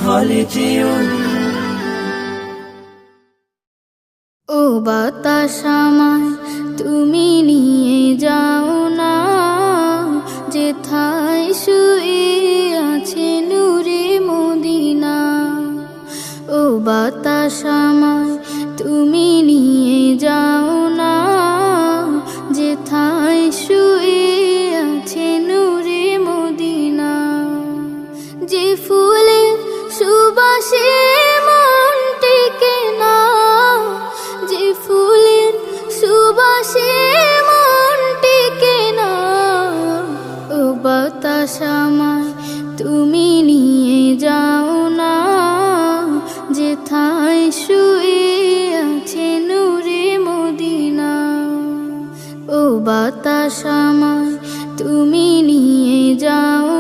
হলে যেও। ও বাতাস আমায় তুমি নিয়ে যাও না, যেথায় শুয়ে আছে নূরে মদিনা। ও বাতাস আমায় তুমি নিয়ে যাও না, যেথায় শুয়ে আছে নূরে মদিনা। যে ফুলের সুবাসে মন টেকে না, যে ফুলের সুবাসে মন টেকে না। ও বাতাস আমায় তুমি নিয়ে যাও না, যেথায় শুয়ে আছে নূরে মদিনা। ও বাতাস আমায় তুমি নিয়ে যাও